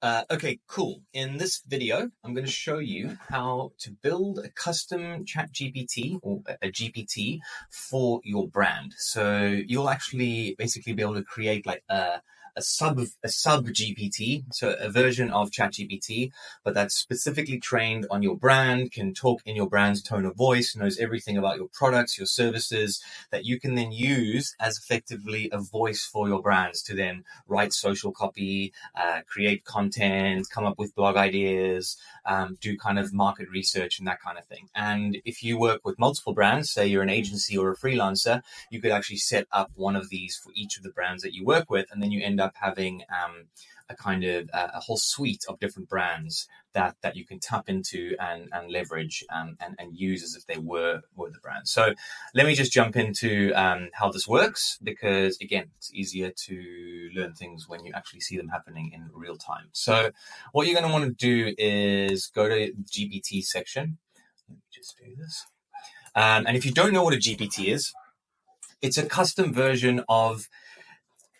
Okay, cool. In this video, I'm going to show you how to build a custom ChatGPT or a GPT for your brand. So you'll actually basically be able to create like a sub GPT, so a version of ChatGPT, but that's specifically trained on your brand, can talk in your brand's tone of voice, knows everything about your products, your services, that you can then use as effectively a voice for your brands to then write social copy, create content, come up with blog ideas, do kind of market research and that kind of thing. And if you work with multiple brands, say you're an agency or a freelancer, you could actually set up one of these for each of the brands that you work with, and then you end up having a kind of a whole suite of different brands that you can tap into and leverage and use as if they were the brand. So let me just jump into how this works, because again, it's easier to learn things when you actually see them happening in real time. So what you're going to want to do is go to the GPT section. Let me just do this. And if you don't know what a GPT is, it's a custom version of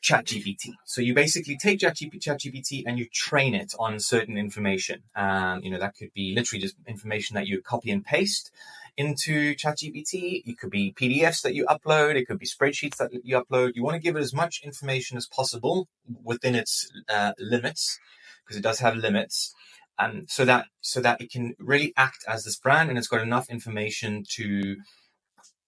ChatGPT. So you basically take ChatGPT and you train it on certain information. That could be literally just information that you copy and paste into ChatGPT. It could be PDFs that you upload. It could be spreadsheets that you upload. You want to give it as much information as possible within its limits, because it does have limits. So that it can really act as this brand, and it's got enough information to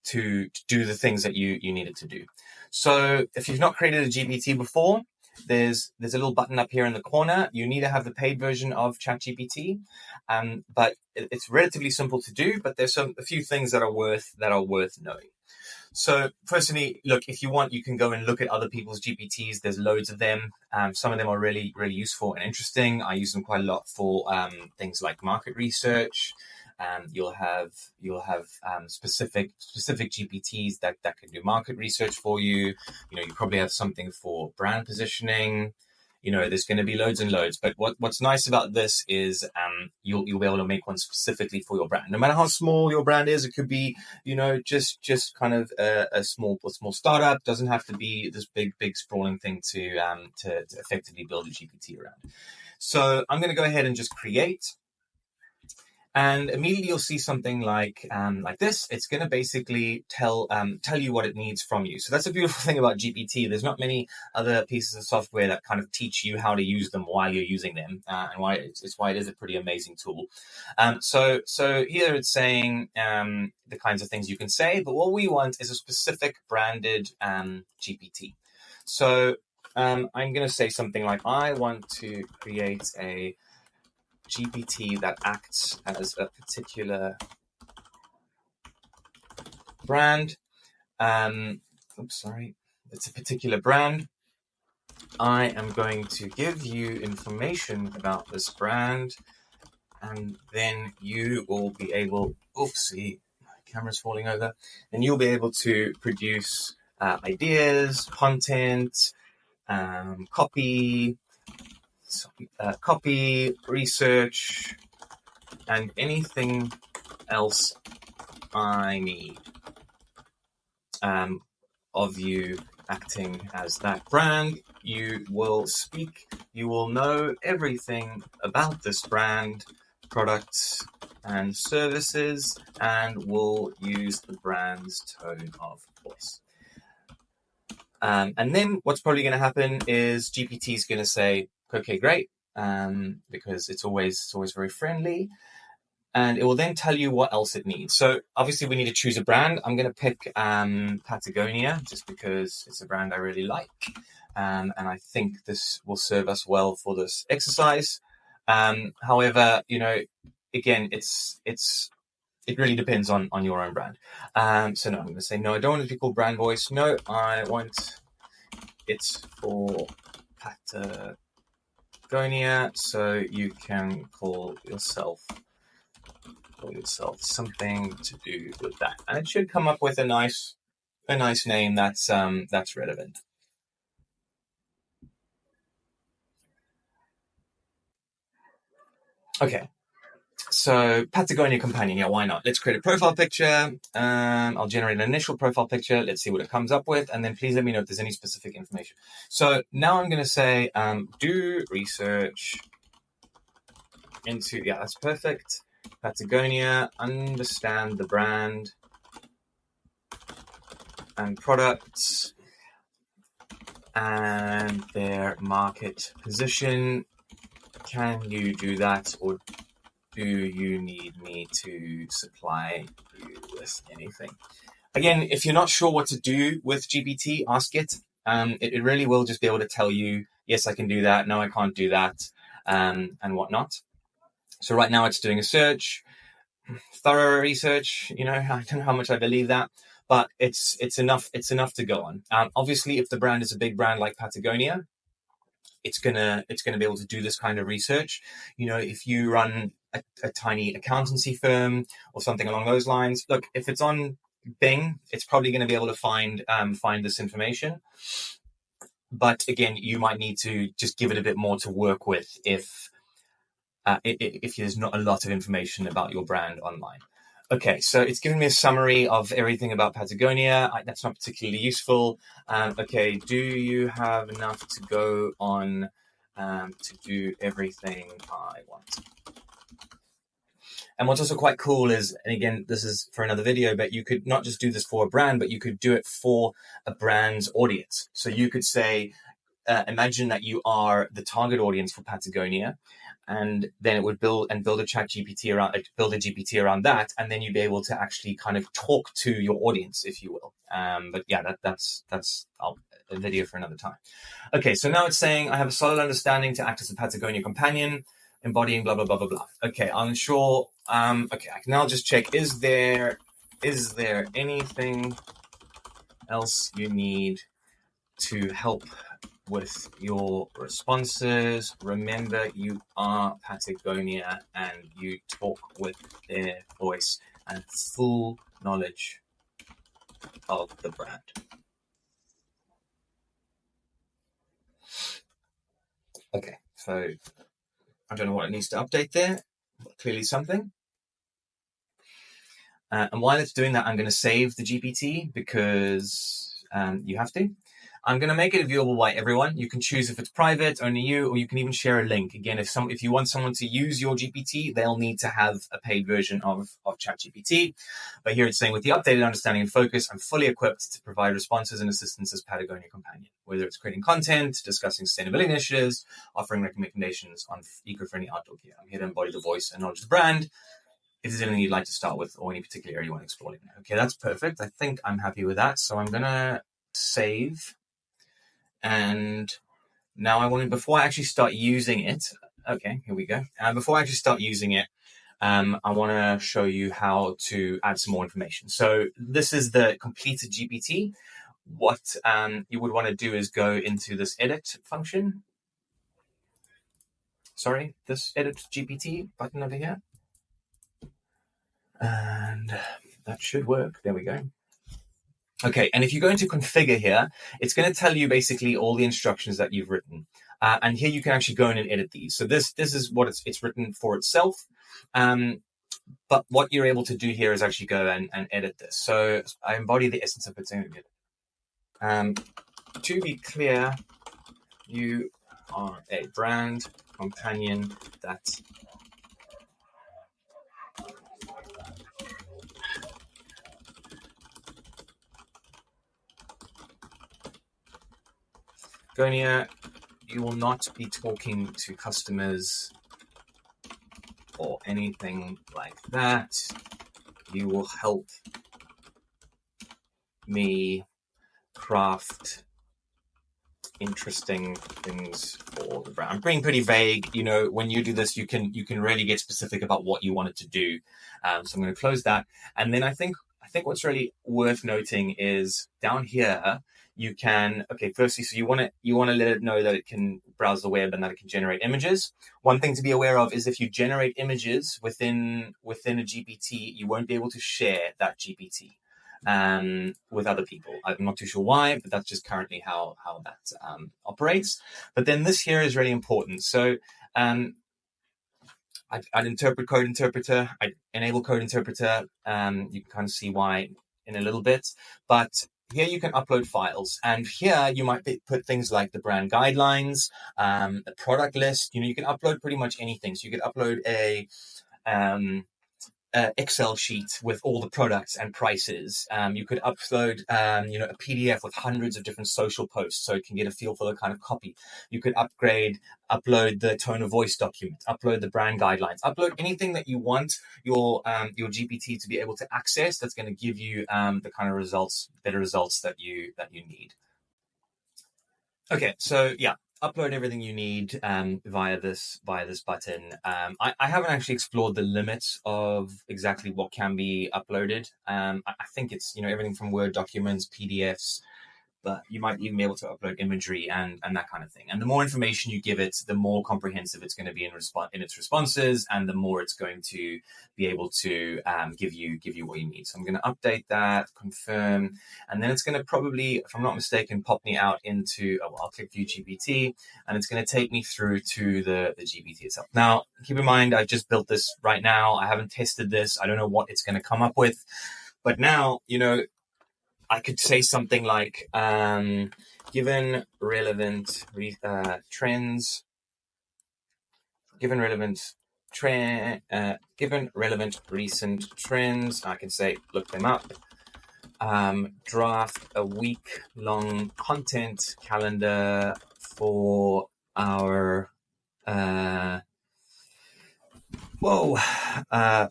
do the things that you need it to do. So if you've not created a GPT before, there's a little button up here in the corner. You need to have the paid version of ChatGPT, but it's relatively simple to do. But there's a few things that are worth knowing. So personally, look, if you want, you can go and look at other people's GPTs. There's loads of them. Some of them are really, really useful and interesting. I use them quite a lot for things like market research. You'll have specific GPTs that can do market research for you. You probably have something for brand positioning. There's going to be loads and loads. But what's nice about this is you'll be able to make one specifically for your brand. No matter how small your brand is, it could be just kind of a small startup. Doesn't have to be this big sprawling thing to effectively build a GPT around. So I'm going to go ahead and just create. And immediately you'll see something like this. It's going to basically tell you what it needs from you. So that's a beautiful thing about GPT. There's not many other pieces of software that kind of teach you how to use them while you're using them, and why it is a pretty amazing tool. So here it's saying the kinds of things you can say, but what we want is a specific branded GPT. So I'm going to say something like, I want to create a GPT that acts as a particular brand. It's a particular brand. I am going to give you information about this brand, and then you will be able, my camera's falling over, and you'll be able to produce ideas, content, copy, research, and anything else I need of you acting as that brand. You will speak, you will know everything about this brand, products and services, and will use the brand's tone of voice. And then what's probably going to happen is GPT is going to say, okay, great, because it's always very friendly, and it will then tell you what else it needs. So obviously we need to choose a brand. I'm going to pick Patagonia, just because it's a brand I really like, and I think this will serve us well for this exercise. However, again, it really depends on your own brand. So no, I'm going to say, no, I don't want it to be called Brand Voice. No, I want it for Patagonia, so you can call yourself something to do with that, and it should come up with a nice name that's relevant. Okay, so Patagonia companion, yeah, why not? Let's create a profile picture. I'll generate an initial profile picture. Let's see what it comes up with, and then please let me know if there's any specific information. So now I'm going to say, do research into, yeah, that's perfect. Patagonia, understand the brand and products and their market position. Can you do that, or do you need me to supply you with anything? Again, if you're not sure what to do with GPT, ask it. It really will just be able to tell you, yes, I can do that. No, I can't do that, and whatnot. So right now it's doing a search, thorough research. I don't know how much I believe that, but it's enough. It's enough to go on. Obviously, if the brand is a big brand like Patagonia, it's gonna be able to do this kind of research. If you run a tiny accountancy firm or something along those lines, look, if it's on Bing, it's probably going to be able to find this information. But again, you might need to just give it a bit more to work with if there's not a lot of information about your brand online. Okay, so it's given me a summary of everything about Patagonia. That's not particularly useful. Okay, do you have enough to go on to do everything I want? And what's also quite cool is, and again, this is for another video, but you could not just do this for a brand, but you could do it for a brand's audience. So you could say, imagine that you are the target audience for Patagonia, and then it would build a GPT around that, and then you'd be able to actually kind of talk to your audience, if you will. But yeah, that's a video for another time. Okay, so now it's saying I have a solid understanding to act as a Patagonia companion, embodying blah blah blah blah blah. Okay, I'm sure. Okay, I can now just check. Is there anything else you need to help with your responses? Remember, you are Patagonia and you talk with their voice and full knowledge of the brand. Okay, so I don't know what it needs to update there, but clearly something. And while it's doing that, I'm going to save the GPT because you have to. I'm going to make it viewable by everyone. You can choose if it's private, only you, or you can even share a link. Again, if you want someone to use your GPT, they'll need to have a paid version of ChatGPT. But here it's saying, with the updated understanding and focus, I'm fully equipped to provide responses and assistance as Patagonia companion. Whether it's creating content, discussing sustainability initiatives, offering recommendations on eco-friendly outdoor gear. I'm here to embody the voice and knowledge of the brand. If there's anything you'd like to start with or any particular area you want to explore. Okay, that's perfect. I think I'm happy with that. So I'm going to save. And now I want to, before I actually start using it, okay, here we go. Before I actually start using it, I want to show you how to add some more information. So this is the completed GPT. What you would want to do is go into this edit function. Sorry, this edit GPT button over here. And that should work. There we go. Okay, and if you go into configure here, it's going to tell you basically all the instructions that you've written. And here you can actually go in and edit these. So this is what it's written for itself. But what you're able to do here is actually go and edit this. So I embody the essence of Patagonia. To be clear, you are a brand companion that Patagonia, you will not be talking to customers or anything like that. You will help me craft interesting things for the brand. I'm being pretty vague. When you do this, you can really get specific about what you want it to do. So I'm going to close that. And then I think what's really worth noting is down here, you can, firstly, so you want to let it know that it can browse the web and that it can generate images. One thing to be aware of is if you generate images within a GPT, you won't be able to share that GPT with other people. I'm not too sure why, but that's just currently how that operates. But then this here is really important. So I'd interpret code interpreter, I'd enable code interpreter. You can kind of see why in a little bit. But here you can upload files, and here you might put things like the brand guidelines, the product list. You can upload pretty much anything. So you could upload a Excel sheet with all the products and prices. You could upload, a PDF with hundreds of different social posts, so it can get a feel for the kind of copy. You could upload the tone of voice document, upload the brand guidelines, upload anything that you want your GPT to be able to access. That's going to give you the kind of better results that you need. Okay, so yeah, upload everything you need via this button. I haven't actually explored the limits of exactly what can be uploaded. I think it's everything from Word documents, PDFs, but you might even be able to upload imagery and that kind of thing. And the more information you give it, the more comprehensive it's going to be in its responses, and the more it's going to be able to give you what you need. So I'm going to update that, confirm, and then it's going to probably, if I'm not mistaken, pop me out into, I'll click View GPT, and it's going to take me through to the GPT itself. Now, keep in mind, I've just built this right now. I haven't tested this. I don't know what it's going to come up with. But now, I could say something like, given relevant trends, given relevant recent trends, I can say, look them up. Draft a week-long content calendar for our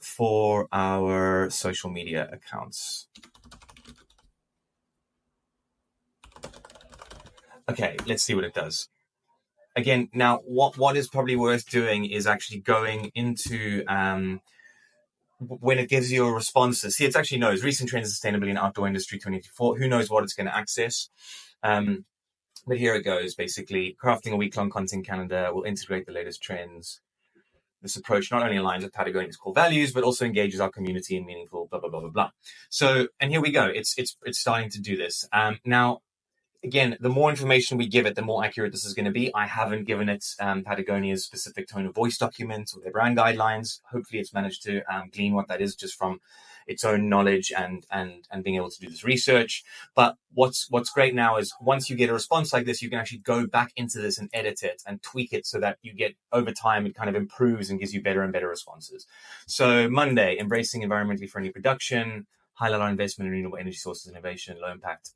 for our social media accounts. Okay, let's see what it does. Again, now what is probably worth doing is actually going into when it gives you a response. See, it actually knows recent trends in sustainability and outdoor industry 2024. Who knows what it's going to access? But here it goes. Basically, crafting a week-long content calendar will integrate the latest trends. This approach not only aligns with Patagonia's core values, but also engages our community in meaningful blah blah blah blah blah. So, and here we go. It's starting to do this. Now, again, the more information we give it, the more accurate this is going to be. I haven't given it Patagonia's specific tone of voice documents or their brand guidelines. Hopefully it's managed to glean what that is just from its own knowledge and being able to do this research. But what's great now is once you get a response like this, you can actually go back into this and edit it and tweak it so that you get, over time, it kind of improves and gives you better and better responses. So Monday, embracing environmentally friendly production, highlight our investment in renewable energy sources, innovation, low impact.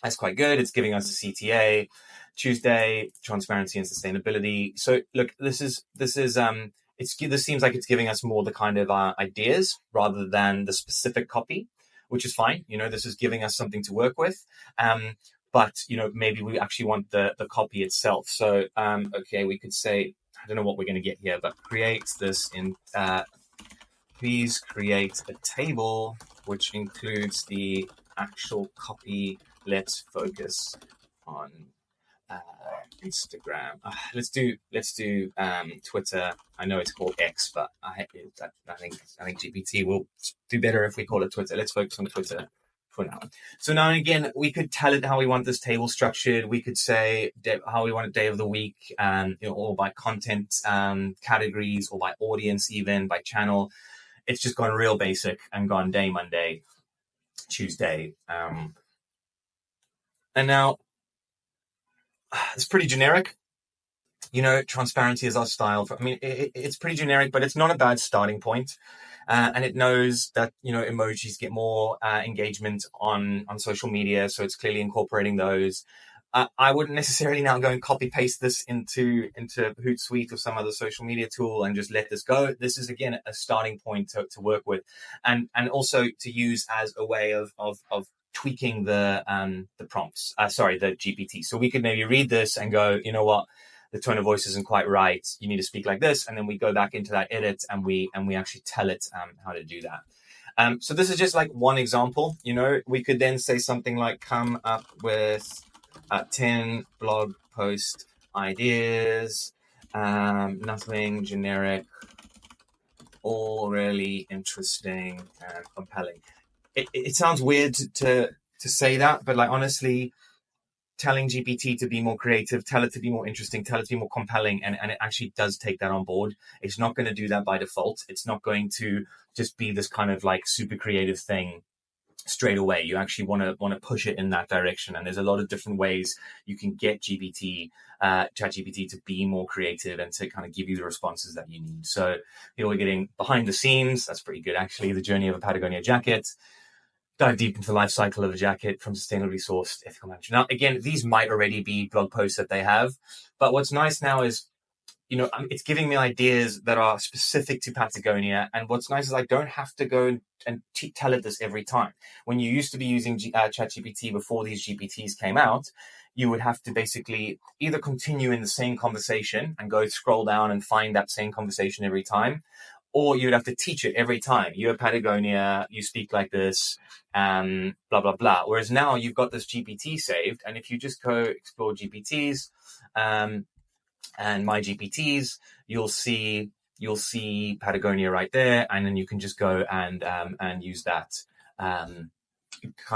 That's quite good. It's giving us a CTA. Tuesday, transparency and sustainability. So look, this seems like it's giving us more the kind of ideas rather than the specific copy, which is fine. This is giving us something to work with. But maybe we actually want the copy itself. So okay, we could say, I don't know what we're going to get here, but create this in. Please create a table which includes the actual copy. Let's focus on Instagram. Let's do Twitter. I know it's called X, but I think GPT will do better if we call it Twitter. Let's focus on Twitter for now. So now again, we could tell it how we want this table structured. We could say how we want it day of the week, or by content categories, or by audience, even by channel. It's just gone real basic and gone day, Monday, Tuesday. And now it's pretty generic. Transparency is our style. It's pretty generic, but it's not a bad starting point. And it knows that, emojis get more engagement on social media. So it's clearly incorporating those. I wouldn't necessarily now go and copy paste this into Hootsuite or some other social media tool and just let this go. This is, again, a starting point to work with, and also to use as a way of tweaking the prompts. The GPT. So we could maybe read this and go, you know what, the tone of voice isn't quite right. You need to speak like this, and then we go back into that edit and we actually tell it how to do that. So this is just like one example. We could then say something like, come up with 10 blog post ideas, nothing generic, all really interesting and compelling. It sounds weird to say that, but honestly, telling GPT to be more creative, tell it to be more interesting, tell it to be more compelling, and it actually does take that on board. It's not going to do that by default. It's not going to just be this kind of super creative thing straight away. You actually want to push it in that direction. And there's a lot of different ways you can get ChatGPT to be more creative and to kind of give you the responses that you need. So we're getting behind the scenes. That's pretty good, actually. The journey of a Patagonia jacket. Dive deep into the life cycle of a jacket from sustainably sourced ethical management. Now, again, these might already be blog posts that they have, but what's nice now is, it's giving me ideas that are specific to Patagonia. And what's nice is I don't have to go and tell it this every time. When you used to be using ChatGPT before these GPTs came out, you would have to basically either continue in the same conversation and go scroll down and find that same conversation every time, or you'd have to teach it every time. You're Patagonia, you speak like this, blah, blah, blah. Whereas now you've got this GPT saved. And if you just go explore GPTs, and my GPTs, you'll see Patagonia right there, and then you can just go and use that kind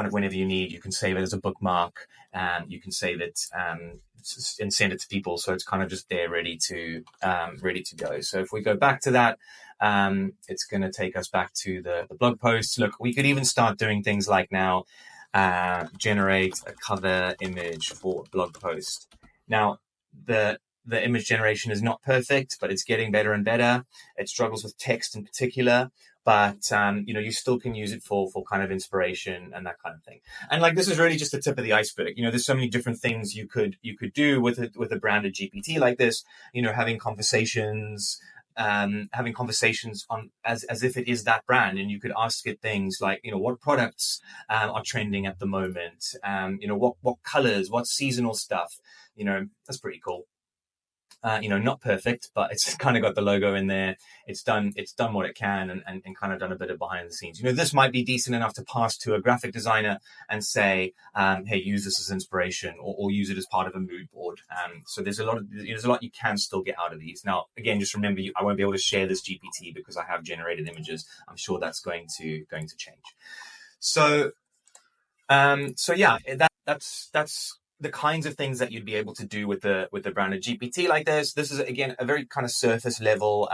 of whenever you need. You can save it as a bookmark, and you can save it and send it to people, so it's kind of just there ready to go. So if we go back to that, it's going to take us back to the blog posts. Look, we could even start doing things like now generate a cover image for a blog post. Now the image generation is not perfect, but it's getting better and better. It struggles with text in particular, but you still can use it for kind of inspiration and that kind of thing. And like, this is really just the tip of the iceberg. There's so many different things you could do with a branded GPT like this. Having conversations on as if it is that brand, and you could ask it things like, what products are trending at the moment, what colors, what seasonal stuff. That's pretty cool. Not perfect, but it's kind of got the logo in there. It's done what it can, and kind of done a bit of behind the scenes. This might be decent enough to pass to a graphic designer and say, hey, use this as inspiration, or use it as part of a mood board. So there's a lot you can still get out of these. Now, again, just remember, I won't be able to share this GPT because I have generated images. I'm sure that's going to change. So yeah, that's the kinds of things that you'd be able to do with the branded GPT like this. This is, again, a very kind of surface level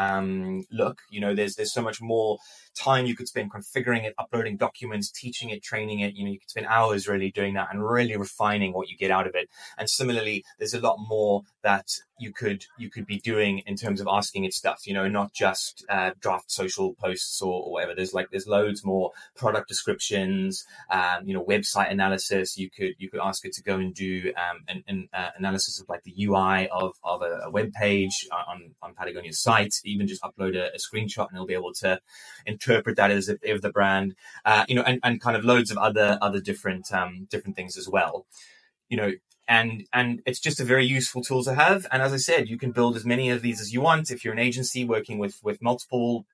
look. There's so much more time you could spend configuring it, uploading documents, teaching it, training it. You could spend hours really doing that and really refining what you get out of it. And similarly, there's a lot more that you could be doing in terms of asking it stuff, not just draft social posts or whatever. There's loads more product descriptions, website analysis. You could ask it to go and do an analysis of like the UI of a web page on Patagonia's site. Even just upload a screenshot, and it'll be able to interpret that as if the brand, and kind of loads of other different things as well. And it's just a very useful tool to have. And as I said, you can build as many of these as you want. If you're an agency working with multiple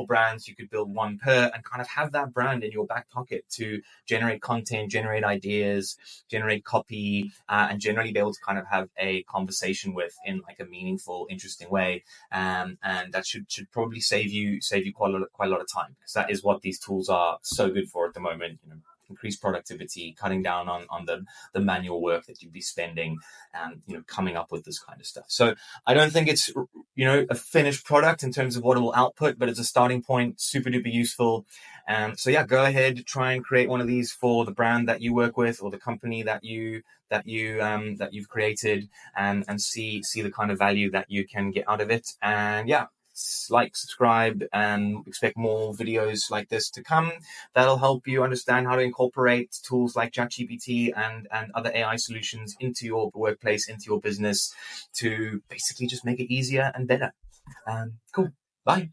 brands, you could build one per, and kind of have that brand in your back pocket to generate content, generate ideas, generate copy, and generally be able to kind of have a conversation with in like a meaningful, interesting way. And that should probably save you quite a lot of time, because that is what these tools are so good for at the moment. Increase productivity, cutting down on the manual work that you'd be spending, and coming up with this kind of stuff. So I don't think it's a finished product in terms of what it will output, but it's a starting point, super duper useful. So yeah, go ahead, try and create one of these for the brand that you work with, or the company that you've created, and see the kind of value that you can get out of it. And yeah, like, subscribe, and expect more videos like this to come. That'll help you understand how to incorporate tools like ChatGPT and other AI solutions into your workplace, into your business, to basically just make it easier and better. Cool. Bye.